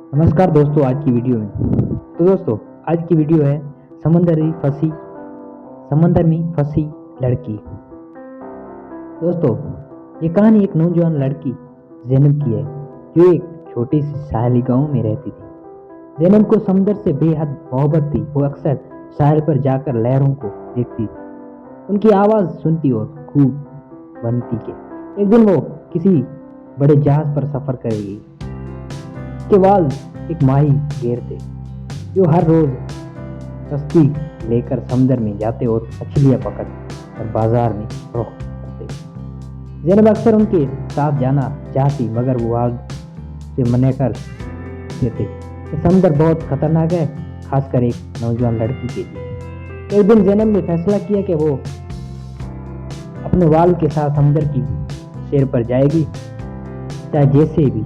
नमस्कार दोस्तों, आज की वीडियो में तो दोस्तों आज की वीडियो है समंदर में फंसी लड़की। दोस्तों ये कहानी एक नौजवान लड़की ज़ैनब की है जो एक छोटी सी साहली गांव में रहती थी। ज़ैनब को समुंदर से बेहद मोहब्बत थी। वो अक्सर साहिल पर जाकर लहरों को देखती थी, उनकी आवाज़ सुनती और खूब बनती के एक दिन वो किसी बड़े जहाज पर सफ़र करेगी। उसके बाद एक माही घेर थे जो हर रोज कश्ती लेकर समुद्र में जाते और मछलियां पकड़ और बाजार में फरोख्त करते। ज़ैनब अक्सर उनके साथ जाना चाहती मगर वो आग से मना कर देते। समुद्र बहुत खतरनाक है, खासकर एक नौजवान लड़की के लिए। एक दिन ज़ैनब ने फैसला किया कि वो अपने वाल के साथ समुद्र की सैर पर जाएगी, चाहे जैसे भी।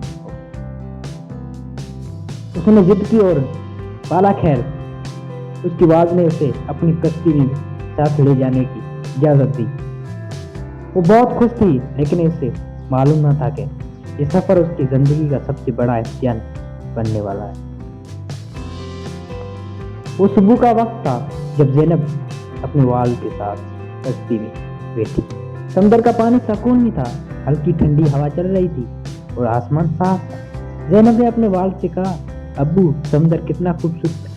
उसने जिद की और बाला खैर उसकी वाज ने उसे अपनी कश्ती में साथ ले जाने की इजाजत दी। वो बहुत खुश थी, लेकिन इसे मालूम न था कि ये सफर उसकी जिंदगी का सबसे बड़ा इम्तिहान बनने वाला है। वो सुबह का वक्त था जब ज़ैनब अपने वाल के साथ कश्ती में बैठी। समुद्र का पानी सुकून में था, हल्की ठंडी हवा चल रही थी और आसमान साफ था। ज़ैनब ने अपने वाल से कहा, अब्बू समुद्र कितना खूबसूरत है,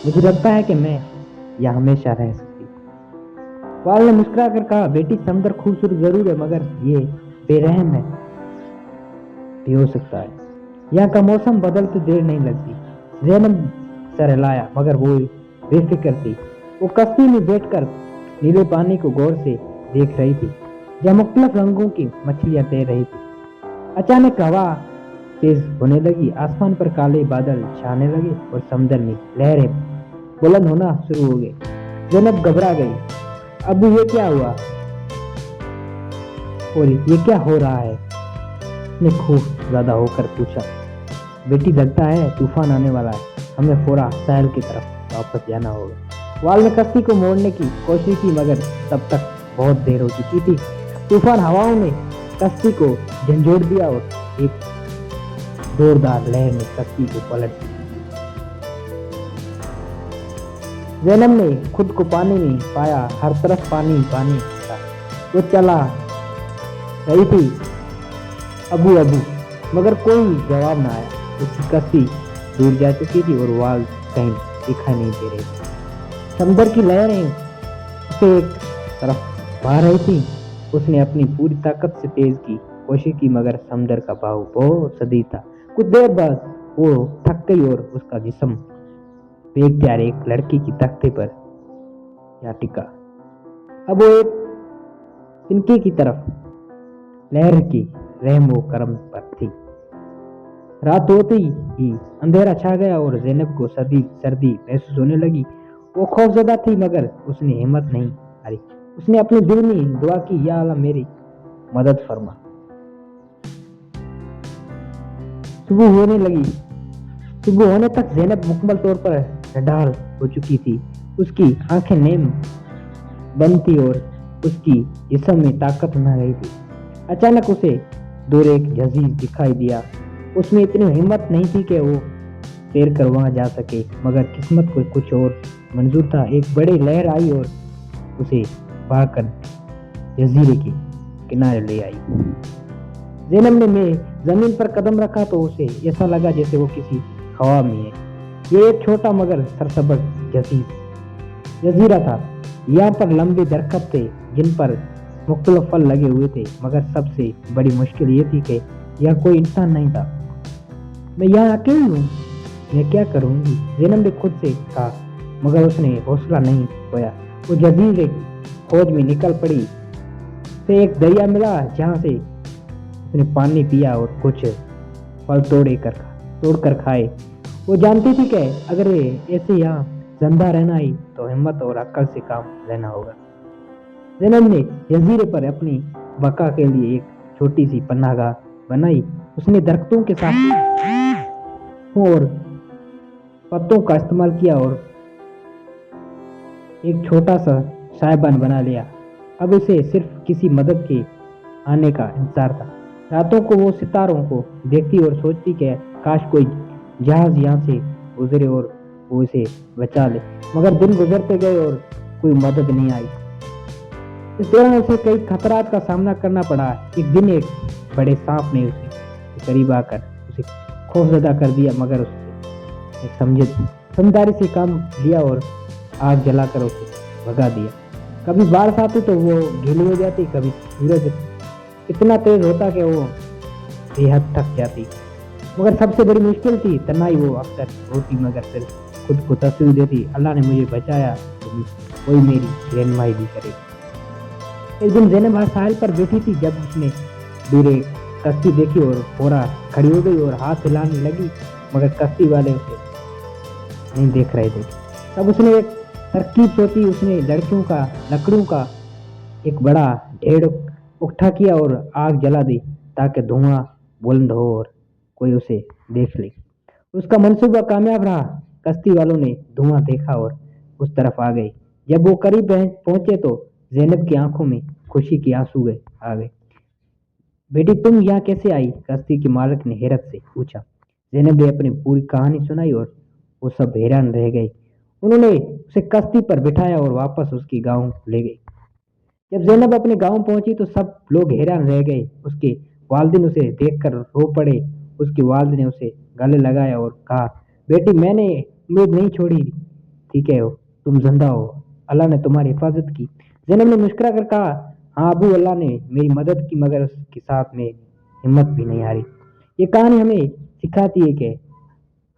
मुझे लगता है कि मैं यहाँ हमेशा रह सकती हूँ। वाल ने मुस्कुरा कर कहा, बेटी समुद्र खूबसूरत जरूर है मगर ये बेरहम है भी हो सकता है। यहाँ का मौसम बदलते देर नहीं लगती। ज़ैनब सर हिलाया मगर वो बेफिक्र थी। वो कश्ती में बैठकर नीले पानी को गौर से देख रही थी जहाँ मुख्तलिफ रंगों की मछलियां तैर रही थी। अचानक हवा तेज होने लगी, आसमान पर काले बादल छाने लगे और समुद्र में लहरें बुलंद होना शुरू हो गई। ज़ैनब घबरा गई, अब ये क्या हुआ और ये क्या हो रहा है? उसने खूब ज्यादा होकर पूछा, बेटी लगता है तूफान आने वाला है, हमें फौरा साहिल की तरफ वापस जाना होगा। वाल ने कश्ती को मोड़ने की कोशिश की मगर तब तक बहुत देर हो चुकी थी। तूफान हवाओं ने कश्ती को झंझोड़ दिया और एक जोरदार लहर ने कश्ती को पलट दिया। ज़ैनब ने खुद को पानी में पाया, हर तरफ पानी पानी था। वो चला रही थी अबू अबू मगर कोई जवाब न आया। उसकी कश्ती दूर जा चुकी थी और वाल कहीं दिखाई नहीं दे रही थी। समुद्र की लहरें उसे एक तरफ बहा रही थी। उसने अपनी पूरी ताकत से तेज की कोशिश की मगर समुद्र का बहाव बहुत शदीद था। कुछ देर बाद वो थक गई और उसका जिस्म बेख्तियार एक लड़की की तख्ते पर जा टिका। अब वो एक तिनके की तरफ लहर की रहम व करम पर थी। रात होते ही अंधेरा छा गया और ज़ैनब को सर्दी महसूस होने लगी। वो खौफजदा थी मगर उसने हिम्मत नहीं हारी। उसने अपने दिल में दुआ की, या अल्लाह मेरी मदद फरमा। सुबह होने तक ज़ैनब मुकम्मल तौर पर निढाल हो चुकी थी। उसकी आंखें नेम बंद थी और उसकी जिस्म में ताकत न रही थी। अचानक उसे दूर एक जहाज दिखाई दिया। उसमें इतनी हिम्मत नहीं थी कि वो तैर कर वहां जा सके, मगर किस्मत को कुछ और मंजूर था। एक बड़ी लहर आई और उसे बहाकर जजीरे के किनारे ले आई। ज़ैनब ने जमीन पर कदम रखा तो उसे ऐसा लगा जैसे वो किसी ख्वाब में है। ये एक छोटा मगर सरसब्ज जजीरा था। यहाँ पर लंबे दरख्त थे जिन पर मुख्तलिफ फल लगे हुए थे, मगर सबसे बड़ी मुश्किल ये थी कि यहाँ कोई इंसान नहीं था। मैं यहाँ अकेली हूँ, मैं क्या करूँगी? ज़ैनब ने खुद से कहा, मगर उसने हौसला नहीं खोया। वो जजीरे खोज में निकल पड़ी। से एक दरिया मिला जहाँ से उसने पानी पिया और कुछ फल तोड़ कर खाए। वो जानती थी कि अगर ऐसे यहाँ जिंदा रहना ही तो हिम्मत और अक्ल से काम लेना होगा। ज़ैनब ने जजीरे पर अपनी बका के लिए एक छोटी सी पनाहगाह बनाई। उसने दरख्तों के साथ और पत्तों का इस्तेमाल किया और एक छोटा सा साहिबान बना लिया। अब उसे सिर्फ किसी मदद के आने का इंतजार था। रातों को वो सितारों को देखती और सोचती कि काश कोई जहाज यहाँ से गुजरे और वो उसे बचा ले, मगर दिन गुजरते गए और कोई मदद नहीं आई। इस दौरान उसे कई खतरात का सामना करना पड़ा। एक दिन एक बड़े सांप ने उसे करीब आकर उसे खौफजदा कर दिया, मगर उसने समझदारी से काम लिया और आग जलाकर उसे भगा दिया। कभी बारिश आती तो वो गीली हो जाती, कभी सूरज इतना तेज होता कि वो बेहद थक जाती, मगर सबसे बड़ी मुश्किल थी तन्हाई। वो अक्सर रोती, मगर फिर खुद को तसल्ली देती, अल्लाह ने मुझे बचाया तो कोई मेरी रहनुमाई भी करे। एक दिन ज़ैनब साहिल पर बैठी थी, जब उसने दूर एक कश्ती देखी और फौरा खड़ी हो गई और हाथ हिलाने लगी, मगर कश्ती वाले उसे नहीं देख रहे थे। तब उसने एक तरकीब सोची। उसने लकड़ियों का एक बड़ा ढेर इकट्ठा किया और आग जला दी, ताकि धुआं बुलंद हो और कोई उसे देख ले। उसका मंसूबा कामयाब रहा। कश्ती वालों ने धुआं देखा और उस तरफ आ गए। जब वो करीब पहुंचे तो ज़ैनब की आंखों में खुशी के आंसू आ गए। बेटी, तुम यहाँ कैसे आई? कश्ती के मालिक ने हैरत से पूछा। ज़ैनब ने अपनी पूरी कहानी सुनाई और वो सब हैरान रह गए। उन्होंने उसे कश्ती पर बिठाया और वापस उसके गांव ले गए। जब ज़ैनब अपने गांव पहुंची तो सब लोग हैरान रह गए। उसके वालिदिन उसे देखकर रो पड़े। उसकी वालिद ने उसे गले लगाया और कहा, बेटी, मैंने उम्मीद नहीं छोड़ी थी कि तुम जिंदा हो। अल्लाह ने तुम्हारी हिफाजत की। ज़ैनब ने मुस्कुरा कर कहा, हाँ अबू, अल्लाह ने मेरी मदद की, मगर उसके साथ में हिम्मत भी नहीं हारी। ये कहानी हमें सिखाती है कि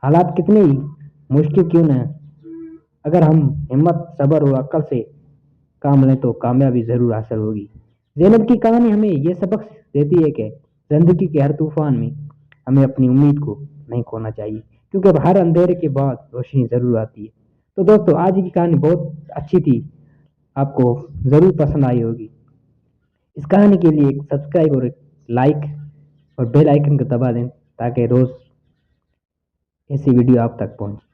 हालात कितने ही मुश्किल क्यों न, अगर हम हिम्मत, सब्र और अक्ल से काम लें तो कामयाबी जरूर हासिल होगी। ज़ैनब की कहानी हमें यह सबक देती है कि जिंदगी के हर तूफान में हमें अपनी उम्मीद को नहीं खोना चाहिए, क्योंकि हर अंधेरे के बाद रोशनी जरूर आती है। तो दोस्तों, आज की कहानी बहुत अच्छी थी, आपको जरूर पसंद आई होगी। इस कहानी के लिए एक सब्सक्राइब और एक लाइक और बेल आइकन को दबा दें, ताकि रोज ऐसी वीडियो आप तक पहुंचे।